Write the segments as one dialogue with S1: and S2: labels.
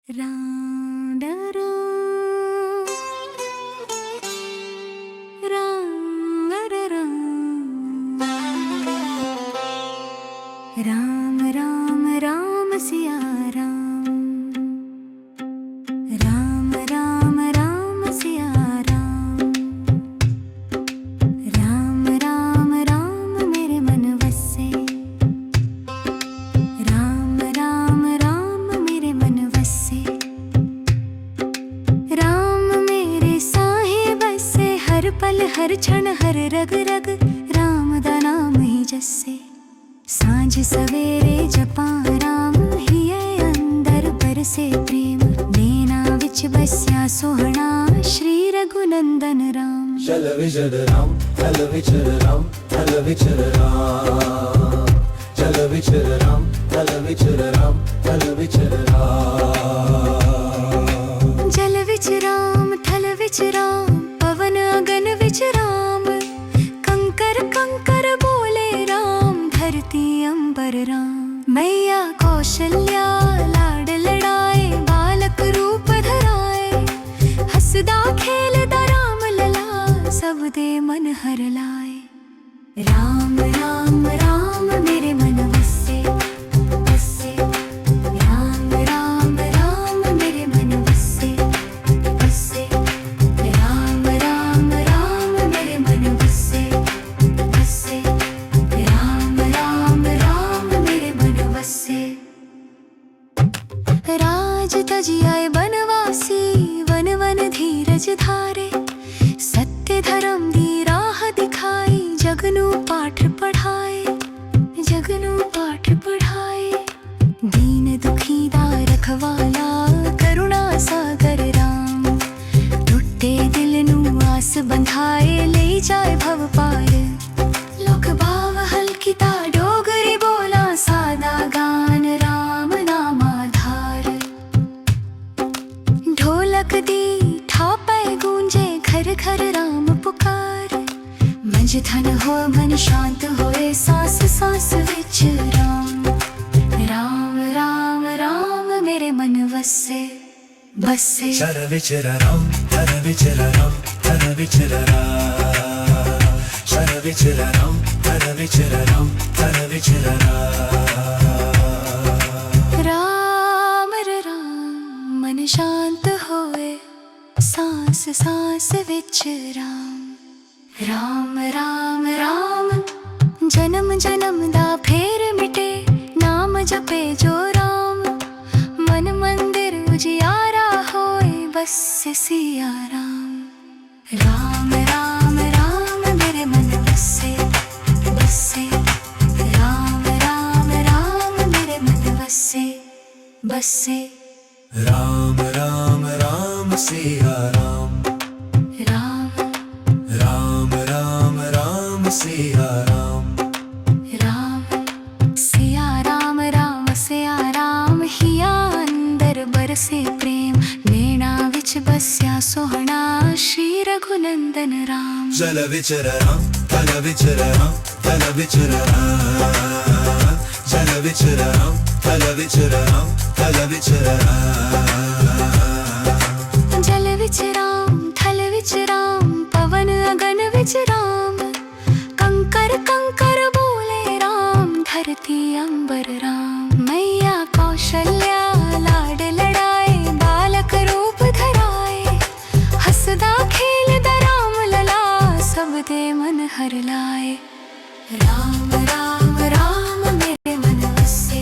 S1: राम डरो राम राम राम राम सिया राम राम राम राम सिया राम राम राम राम मेरे मन बसे राम राम राम मेरे मन बसे राम मेरे साहे बसे हर पल हर क्षण हर रग रग राम दा नाम ही जसे सांझ सवेरे जपा राम हिये अंदर बरसे प्रेम नैना विच बस्या सोहना श्री रघुनंदन राम
S2: चल विचर राम चल विचर राम चल विचर राम चल विचर राम चल विचर राम चल विचर राम
S1: जल विच राम थल विच राम पवन अगन विच राम कंकर कंकर बोले राम धरती अंबर राम मैया कौशल्या लाड लड़ाए बालक रूप धराए हसदा खेलदा राम लला सब दे मन हर लाए राम राम राम मेरे मन बसे बसे राम राम राम मेरे मन बसे बसे राम राम राम मेरे मन बसे बसे राम राम राम मेरे मन बसे राज तजी आए बनवासी वन वन धीरज धारे सत्य धर्म दी राह दिखाई जगनू पाठ पढ़ाए जगनू पाठ पढ़ाए दीन दुखी दा रखवाला करुणा सागर राम टूटे दिल नू आस बंधाए ले जाए भव पार लोक भाव हल्किता डोगरी बोला सादा गान राम नाम आधार ढोलक दी थापे गूंजे घर घर राम पुकार मंज थन हो मन शांत होए सांस सांस विच राम राम राम राम मेरे मन बसे बसे
S2: चल विचर राम चल विचर राम चल विचर राम चल विचर राम चल विचर राम चल विचर
S1: राम रे राम मन शांत होए सांस सांस विच राम राम राम राम जन्म जन्म दा फेर मिटे नाम जपे जो राम मन मंदिर उजियारा होए बस सिया राम राम राम राम मेरे मन बसे बसे राम राम राम मेरे मन बसे बसे
S2: राम राम राम सिया राम
S1: राम
S2: राम राम राम सिया राम
S1: राम सिया राम हिया अंदर बरसे प्रेम नैना विच बस्या सोहना श्री रघुनंदन राम
S2: चल विचर राम चल विचर राम चल विचर राम चल विचर राम चल विचर राम चल विचर
S1: जल विच राम थल विच राम पवन अगन विच राम कंकर कंकर बोले राम धरती अंबर राम मैया कौशल्या लाड लड़ाए बालक रूप धराए हसदा खेलदा राम लला सब दे मन हर लाए राम राम राम मेरे मन बसे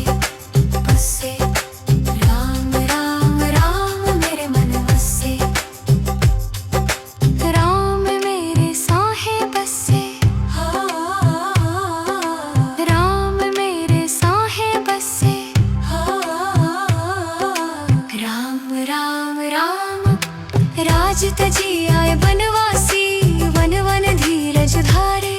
S1: बसे राम राम राम मेरे मन बसे राम मेरे साहे बसे राम मेरे साहे बसे राम राम राम राज तजी आए बनवासी वन वन धीरज धारे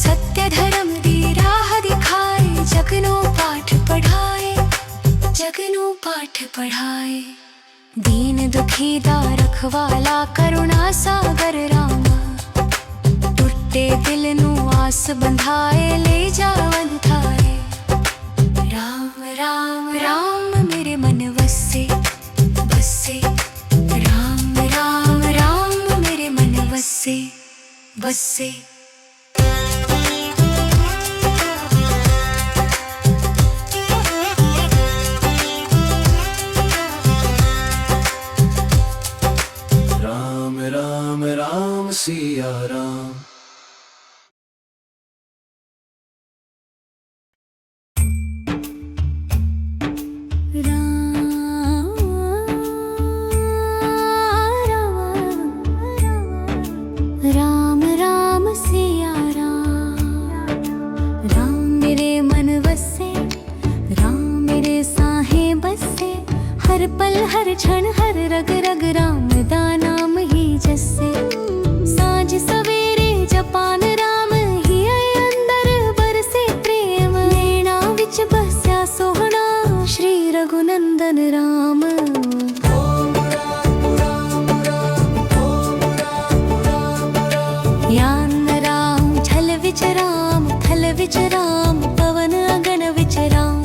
S1: सत्य धर्म दी राह दिखाए जगनू पाठ पढ़ाए दीन दुखी दा रखवाला करुणा सागर राम टूटे दिल नू आस बंधाए ले जावन थारे राम राम राम मेरे मन बसे बसे।
S2: राम राम राम सिया राम।
S1: राम राम सिया राम। राम मेरे मन बसे, राम मेरे साहे बसे, हर पल हर क्षण हर रग रग राम दा नाम ही जसे। सांझ सवेरे जपान राम ही अंदर बरसे प्रेम, नैना विच बस्या सोहना श्री रघुनंदन राम। राम थल विच राम, पवन अगन विच राम,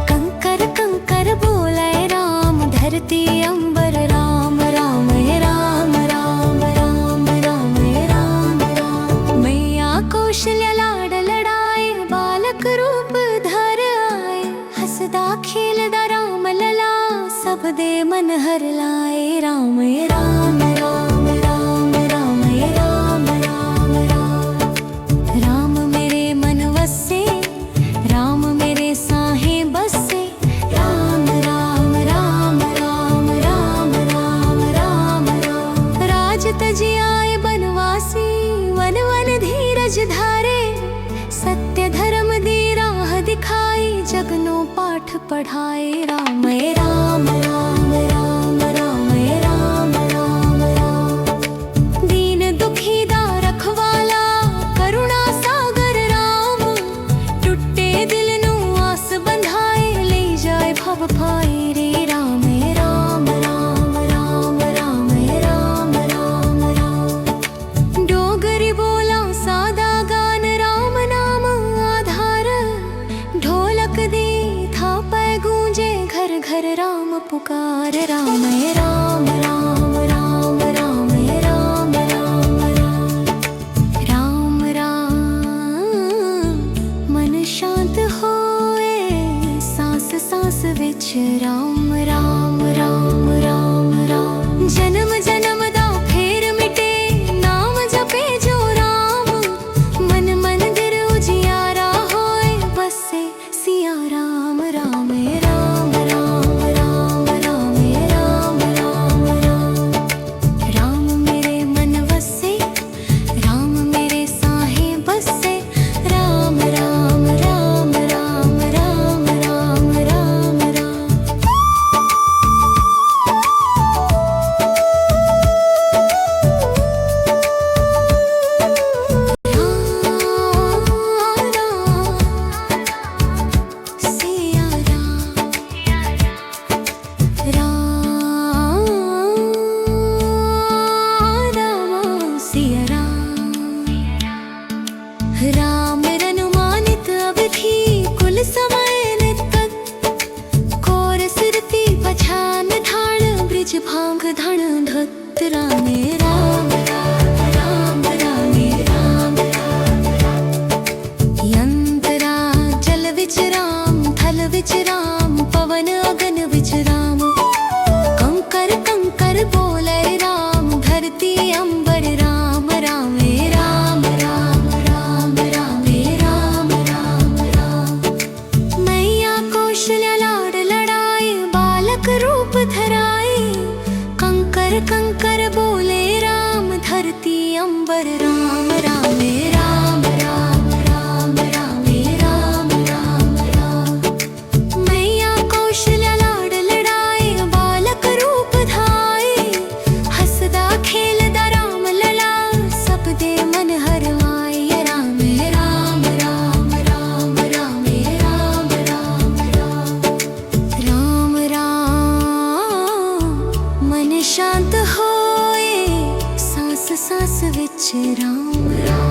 S1: कंकर कंकर बोले राम, धरती अंबर राम। राम राम राम राम राम राम राम। मैया कौशल्या लाड लड़ाए, बालक रूप धर आए, हसदा खेलदा राम लला, सब दे मन हर लाए। राम राम राम राम राम राम राम राम। राम मेरे मन वसे, राम मेरे साहे बसे, राम राम राम राम राम राम राम राम। राज तजी आए बनवासी, वन वन धीरज धारे, सत्य धर्म दी राह दिखाई, जगनो पाठ पढ़ाए। राम राम राम राम राम राम राम राम। दीन दुखी दा रखवाला, करुणा सागर राम, टुटे दिल नू आस बंधाए, ले जाए भव पाए रे। राम राम राम राम राम राम राम राम। डोगरी बोला सादा गान, राम नाम आधार, ढोलक दे थापै गूंजे, घर घर राम पुकार। राम राम राम राम राम राम राम राम। राम राम मन शांत होए, सांस सांस विच राम राम राम राम राम। जन्म जन्म दा फेर मिटे, नाम जपे जो राम, मन मंदिर उजियारा होए, बसे सिया राम। राम राम राम राम राम राम राम राम। राम मेरे मन वसे, राम मेरे साहे बसे, राम राम राम राम राम राम राम राम। सिया राम सिया राम रनुमानित अब थी कुल समय नित, कोर सिरती पछान ठाण, ब्रिज भांग धण धत। राम राम राम राम राम राम। यंतरा जल विच राम, थल विच राम, पवन अगन विच राम, कंकर कंकर बोले राम, धरती अंबर राम। राम राम राम राम राम राम राम राम। मैया कौशल्या लाड लड़ाए, बालक रूप धराए, कंकर कंकर बोले राम, धरती अंबर राम। राम राम राम राम राम राम राम राम। मैया कौशल्या लाड लड़ाए, बालक रूप धाए, हसदा खेलदा राम लला, सब दे मन हर आए। राम राम राम राम राम राम राम राम। राम राम मन शांत होए, सांस सांस विच राम राम।